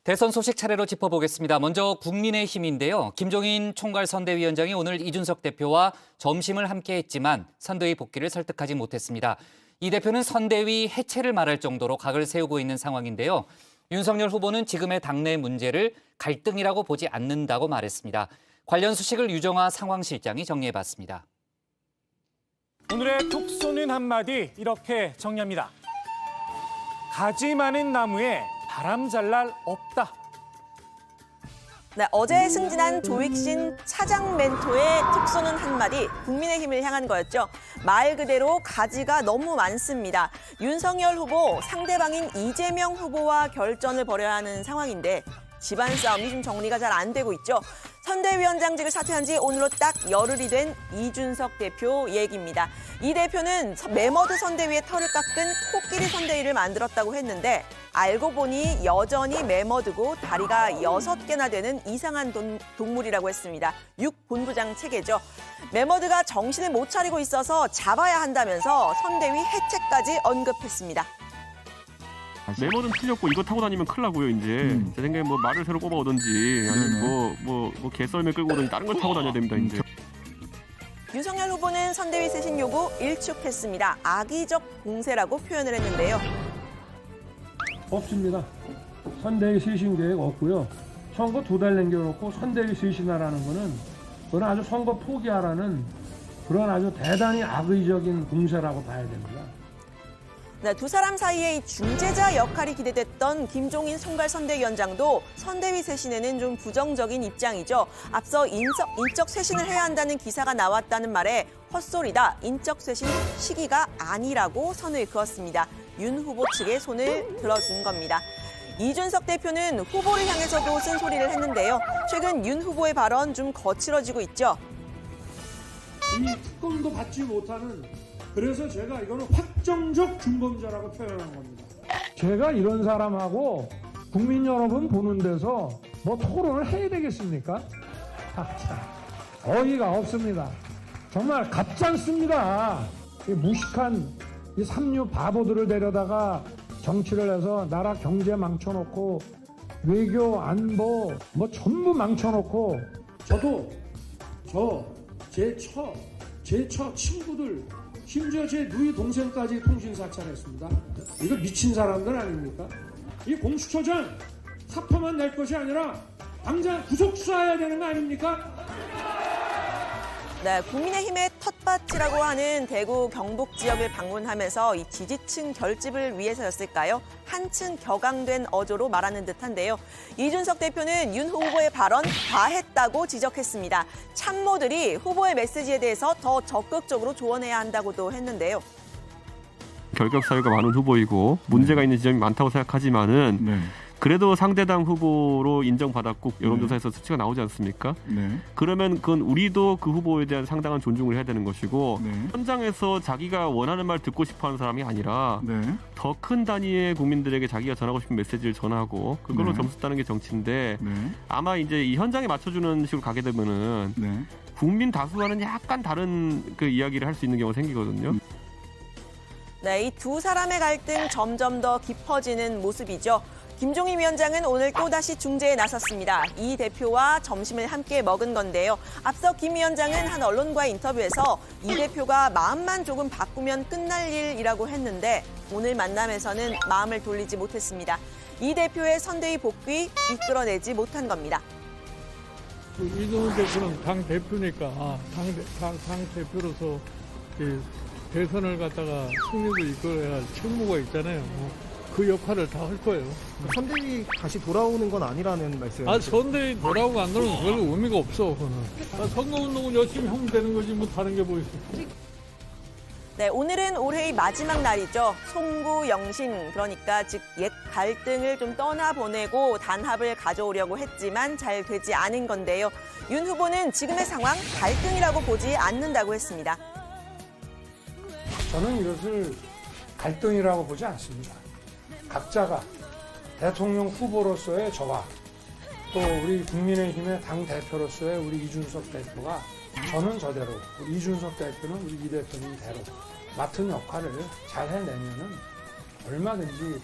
대선 소식 차례로 짚어보겠습니다. 먼저 국민의힘인데요. 김종인 총괄선대위원장이 오늘 이준석 대표와 점심을 함께 했지만 선대위 복귀를 설득하지 못했습니다. 이 대표는 선대위 해체를 말할 정도로 각을 세우고 있는 상황인데요. 윤석열 후보는 지금의 당내 문제를 갈등이라고 보지 않는다고 말했습니다. 관련 소식을 유정화 상황실장이 정리해봤습니다. 오늘의 톡 쏘는 한마디 이렇게 정리합니다. 가지 많은 나무에 바람 잘 날 없다. 네, 어제 승진한 조익신 차장 멘토의 톡 쏘는 한마디, 국민의힘을 향한 거였죠. 말 그대로 가지가 너무 많습니다. 윤석열 후보, 상대방인 이재명 후보와 결전을 벌여야 하는 상황인데 집안 싸움이 좀 정리가 잘 안 되고 있죠. 선대위원장직을 사퇴한 지 오늘로 딱 열흘이 된 이준석 대표 얘기입니다. 이 대표는 매머드 선대위의 털을 깎은 코끼리 선대위를 만들었다고 했는데 알고 보니 여전히 매머드고 다리가 6개나 되는 이상한 동물이라고 했습니다. 육본부장 체계죠. 매머드가 정신을 못 차리고 있어서 잡아야 한다면서 선대위 해체까지 언급했습니다. 매머는 틀렸고 이거 타고 다니면 큰일 나고요, 이제. 제 생각에 뭐 말을 새로 꼽아오든지 아니면 뭐 개썰매 끌고 오든지 다른 걸 타고 다녀야 됩니다, 이제. 윤석열 후보는 선대위 쇄신 요구 일축했습니다. 악의적 공세라고 표현을 했는데요. 없습니다. 선대위 쇄신 계획 없고요. 선거 2달 남겨놓고 선대위 쇄신하라는 거는 그건 아주 선거 포기하라는 그런 아주 대단히 악의적인 공세라고 봐야 됩니다. 네, 두 사람 사이에 이 중재자 역할이 기대됐던 김종인 총괄선대위원장도 선대위 쇄신에는 좀 부정적인 입장이죠. 앞서 인적 쇄신을 해야 한다는 기사가 나왔다는 말에 헛소리다, 인적 쇄신 시기가 아니라고 선을 그었습니다. 윤 후보 측의 손을 들어준 겁니다. 이준석 대표는 후보를 향해서도 쓴소리를 했는데요. 최근 윤 후보의 발언 좀 거칠어지고 있죠. 이 특검도 받지 못하는 그래서 제가 이거는 확정적 중범죄라고 표현한 겁니다. 제가 이런 사람하고 국민 여러분 보는 데서 뭐 토론을 해야 되겠습니까? 어이가 없습니다. 정말 가짠습니다. 이 무식한 이 삼류 바보들을 데려다가 정치를 해서 나라 경제 망쳐놓고 외교 안보 뭐 전부 망쳐놓고 저도 제 처 친구들 심지어 제 누이 동생까지 통신 사찰했습니다. 이거 미친 사람들 아닙니까? 이 공수처장 사표만 낼 것이 아니라 당장 구속 수사해야 되는 거 아닙니까? 네, 국민의힘의 텃밭이라고 하는 대구 경북 지역을 방문하면서 이 지지층 결집을 위해서였을까요? 한층 격앙된 어조로 말하는 듯한데요. 이준석 대표는 윤 후보의 발언 과했다고 지적했습니다. 참모들이 후보의 메시지에 대해서 더 적극적으로 조언해야 한다고도 했는데요. 결격 사유가 많은 후보이고 문제가 있는 지점이 많다고 생각하지만은 그래도 상대당 후보로 인정받았고 여론조사에서 수치가 나오지 않습니까? 그러면 그건 우리도 그 후보에 대한 상당한 존중을 해야 되는 것이고 현장에서 자기가 원하는 말 듣고 싶어하는 사람이 아니라 더 큰 단위의 국민들에게 자기가 전하고 싶은 메시지를 전하고 그걸로 점수 따는 게 정치인데 아마 이제 이 현장에 맞춰주는 식으로 가게 되면은 국민 다수와는 약간 다른 그 이야기를 할 수 있는 경우가 생기거든요. 네, 이 두 사람의 갈등 점점 더 깊어지는 모습이죠. 김종인 위원장은 오늘 또다시 중재에 나섰습니다. 이 대표와 점심을 함께 먹은 건데요. 앞서 김 위원장은 한 언론과의 인터뷰에서 이 대표가 마음만 조금 바꾸면 끝날 일이라고 했는데 오늘 만남에서는 마음을 돌리지 못했습니다. 이 대표의 선대위 복귀 이끌어내지 못한 겁니다. 이동훈 대표는 당 대표니까 당 대표로서 대선을 갖다가 승리를 이끌어야 할 책무가 있잖아요. 그 역할을 다 할 거예요. 선대위 다시 돌아오는 건 아니라는 말씀. 선대위 돌아오고 안 돌아오면 별로 의미가 없어. 그거는. 선거운동은 열심히 하면 되는 거지 뭐 다른 게 뭐 있어. 네, 오늘은 올해의 마지막 날이죠. 송구영신, 그러니까 즉 옛 갈등을 좀 떠나보내고 단합을 가져오려고 했지만 잘 되지 않은 건데요. 윤 후보는 지금의 상황 갈등이라고 보지 않는다고 했습니다. 저는 이것을 갈등이라고 보지 않습니다. 각자가 대통령 후보로서의 저와 또 우리 국민의힘의 당대표로서의 우리 이준석 대표가 저는 저대로, 우리 이준석 대표는 우리 이 대표님대로 맡은 역할을 잘 해내면은 얼마든지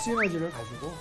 시너지를 가지고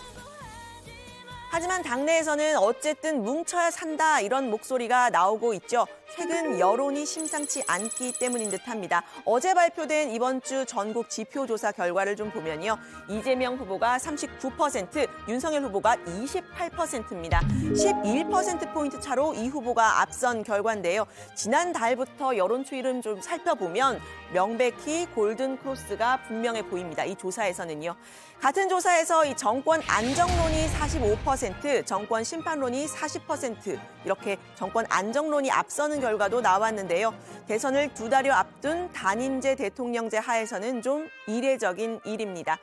하지만 당내에서는 어쨌든 뭉쳐야 산다 이런 목소리가 나오고 있죠. 최근 여론이 심상치 않기 때문인 듯합니다. 어제 발표된 이번 주 전국 지표조사 결과를 좀 보면요. 이재명 후보가 39%, 윤석열 후보가 28%입니다. 11%포인트 차로 이 후보가 앞선 결과인데요. 지난달부터 여론 추이를 좀 살펴보면 명백히 골든 크로스가 분명해 보입니다. 이 조사에서는요. 같은 조사에서 이 정권 안정론이 45%, 정권 심판론이 40% 이렇게 정권 안정론이 앞서는 결과도 나왔는데요. 대선을 2달여 앞둔 단임제 대통령제 하에서는 좀 이례적인 일입니다.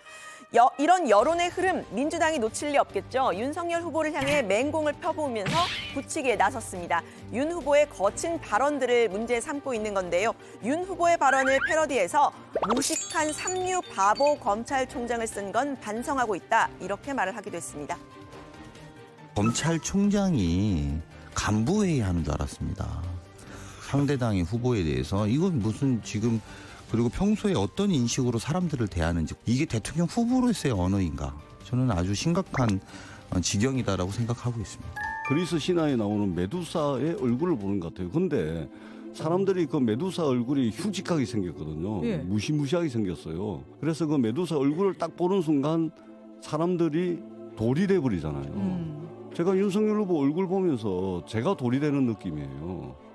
이런 여론의 흐름 민주당이 놓칠 리 없겠죠. 윤석열 후보를 향해 맹공을 펴부으면서 굳히기에 나섰습니다. 윤 후보의 거친 발언들을 문제 삼고 있는 건데요. 윤 후보의 발언을 패러디해서 무식한 삼류 바보 검찰총장을 쓴 건 반성하고 있다. 이렇게 말을 하기도 했습니다. 검찰총장이 간부회의 하는 줄 알았습니다. 상대당의 후보에 대해서 이건 무슨 지금 그리고 평소에 어떤 인식으로 사람들을 대하는지 이게 대통령 후보로서의 언어인가 저는 아주 심각한 지경이다라고 생각하고 있습니다. 그리스 신화에 나오는 메두사의 얼굴을 보는 것 같아요. 근데 사람들이 그 메두사 얼굴이 흉측하게 생겼거든요. 예. 무시무시하게 생겼어요. 그래서 그 메두사 얼굴을 딱 보는 순간 사람들이 돌이 돼버리잖아요. 제가 윤석열 후보 얼굴 보면서 제가 돌이 되는 느낌이에요.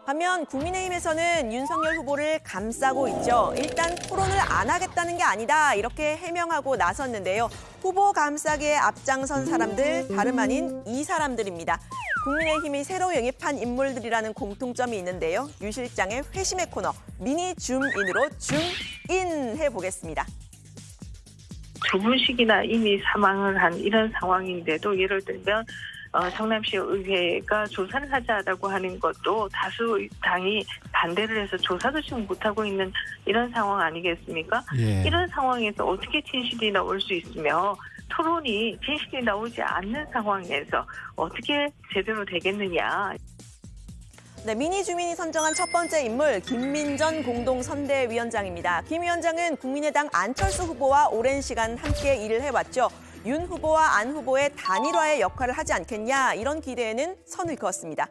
반면 국민의힘에서는 윤석열 후보를 감싸고 있죠. 일단 토론을 안 하겠다는 게 아니다 이렇게 해명하고 나섰는데요. 후보 감싸기에 앞장선 사람들 다름 아닌 이 사람들입니다. 국민의힘이 새로 영입한 인물들이라는 공통점이 있는데요. 유 실장의 회심의 코너 미니 줌인으로 줌인 해보겠습니다. 좁은 시기나 이미 사망을 한 이런 상황인데도 예를 들면 성남시 의회가 조사를 하자라고 하는 것도 다수 당이 반대를 해서 조사도 지금 못하고 있는 이런 상황 아니겠습니까? 예. 이런 상황에서 어떻게 진실이 나올 수 있으며 토론이 진실이 나오지 않는 상황에서 어떻게 제대로 되겠느냐. 네, 미니 주민이 선정한 첫 번째 인물 김민전 공동선대위원장입니다. 김 위원장은 국민의당 안철수 후보와 오랜 시간 함께 일을 해왔죠. 윤 후보와 안 후보의 단일화의 역할을 하지 않겠냐 이런 기대에는 선을 그었습니다.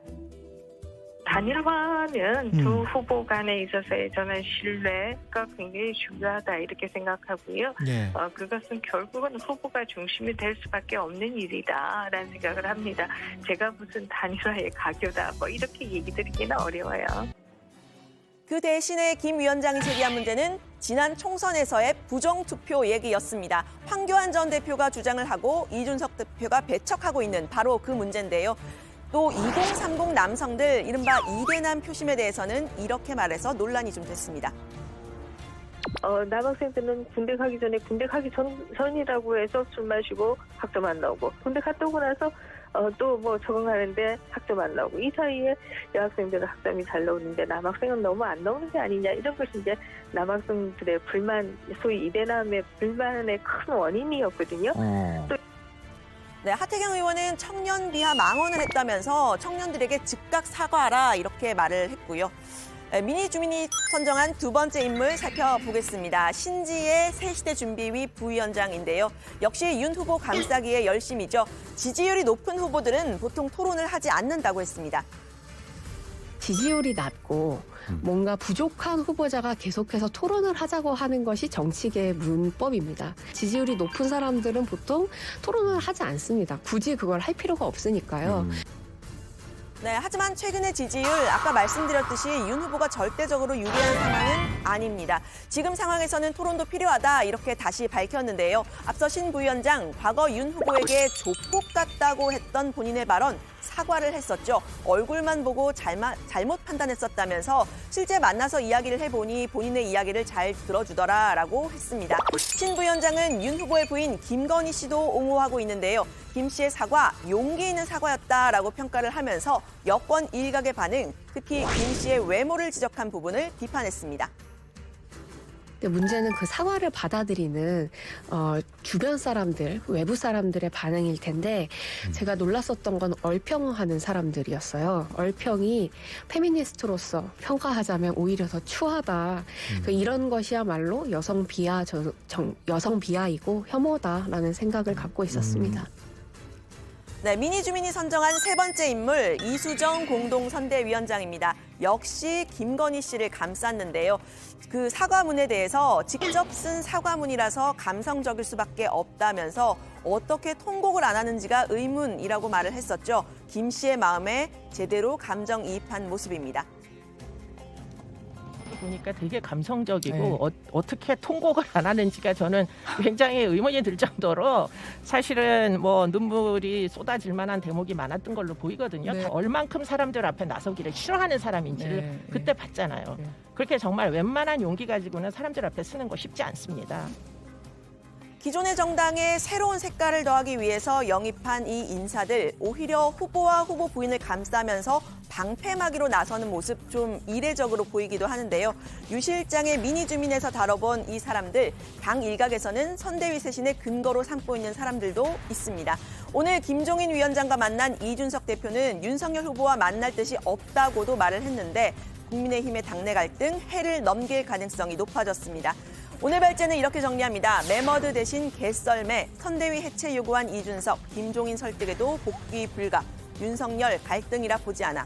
단일화는 두 후보 간에 있어서의 저는 신뢰가 굉장히 중요하다 이렇게 생각하고요. 네. 그것은 결국은 후보가 중심이 될 수밖에 없는 일이다라는 생각을 합니다. 제가 무슨 단일화의 가교다 뭐 이렇게 얘기 드리기는 어려워요. 그 대신에 김 위원장이 제기한 문제는 지난 총선에서의 부정투표 얘기였습니다. 황교안 전 대표가 주장을 하고 이준석 대표가 배척하고 있는 바로 그 문제인데요. 또 2030 남성들 이른바 이대남 표심에 대해서는 이렇게 말해서 논란이 좀 됐습니다. 남학생들은 군대 가기 전에 군대 가기 전이라고 해서 술 마시고 학점 안 나오고 군대 갔다 오고 나서 또 뭐 적응하는데 학점 안 나오고 이 사이에 여학생들은 학점이 잘 나오는데 남학생은 너무 안 나오는 게 아니냐 이런 것이 이제 남학생들의 불만 소위 이대남의 불만의 큰 원인이었거든요. 네, 하태경 의원은 청년 비하 망언을 했다면서 청년들에게 즉각 사과하라 이렇게 말을 했고요. 미니 주민이 선정한 두 번째 인물 살펴보겠습니다. 신지혜 새시대 준비위 부위원장인데요. 역시 윤 후보 감싸기에 열심이죠. 지지율이 높은 후보들은 보통 토론을 하지 않는다고 했습니다. 지지율이 낮고 뭔가 부족한 후보자가 계속해서 토론을 하자고 하는 것이 정치계의 문법입니다. 지지율이 높은 사람들은 보통 토론을 하지 않습니다. 굳이 그걸 할 필요가 없으니까요. 네, 하지만 최근의 지지율 아까 말씀드렸듯이 윤 후보가 절대적으로 유리한 상황은 아닙니다. 지금 상황에서는 토론도 필요하다 이렇게 다시 밝혔는데요. 앞서 신 부위원장 과거 윤 후보에게 조폭 같다고 했던 본인의 발언 사과를 했었죠. 얼굴만 보고 잘못 판단했었다면서 실제 만나서 이야기를 해보니 본인의 이야기를 잘 들어주더라라고 했습니다. 신 부위원장은 윤 후보의 부인 김건희 씨도 옹호하고 있는데요. 김 씨의 사과, 용기 있는 사과였다라고 평가를 하면서 여권 일각의 반응, 특히 김 씨의 외모를 지적한 부분을 비판했습니다. 근데 문제는 그 사과를 받아들이는 주변 사람들, 외부 사람들의 반응일 텐데 제가 놀랐었던 건 얼평하는 사람들이었어요. 얼평이 페미니스트로서 평가하자면 오히려 더 추하다. 이런 것이야말로 여성 비하이고 혐오다라는 생각을 갖고 있었습니다. 네, 미니 주민이 선정한 세 번째 인물 이수정 공동선대위원장입니다. 역시 김건희 씨를 감쌌는데요. 그 사과문에 대해서 직접 쓴 사과문이라서 감성적일 수밖에 없다면서 어떻게 통곡을 안 하는지가 의문이라고 말을 했었죠. 김 씨의 마음에 제대로 감정이입한 모습입니다. 보니까 되게 감성적이고 어떻게 통곡을 안 하는지가 저는 굉장히 의문이 들 정도로 사실은 뭐 눈물이 쏟아질 만한 대목이 많았던 걸로 보이거든요. 얼만큼 사람들 앞에 나서기를 싫어하는 사람인지를 그때 봤잖아요. 그렇게 정말 웬만한 용기 가지고는 사람들 앞에 쓰는 거 쉽지 않습니다. 기존의 정당에 새로운 색깔을 더하기 위해서 영입한 이 인사들, 오히려 후보와 후보 부인을 감싸면서 방패막이로 나서는 모습 좀 이례적으로 보이기도 하는데요. 유 실장의 미니 주민에서 다뤄본 이 사람들, 당 일각에서는 선대위 쇄신의 근거로 삼고 있는 사람들도 있습니다. 오늘 김종인 위원장과 만난 이준석 대표는 윤석열 후보와 만날 뜻이 없다고도 말을 했는데 국민의힘의 당내 갈등 해를 넘길 가능성이 높아졌습니다. 오늘 발제는 이렇게 정리합니다. 매머드 대신 개썰매, 선대위 해체 요구한 이준석, 김종인 설득에도 복귀 불가, 윤석열 갈등이라 보지 않아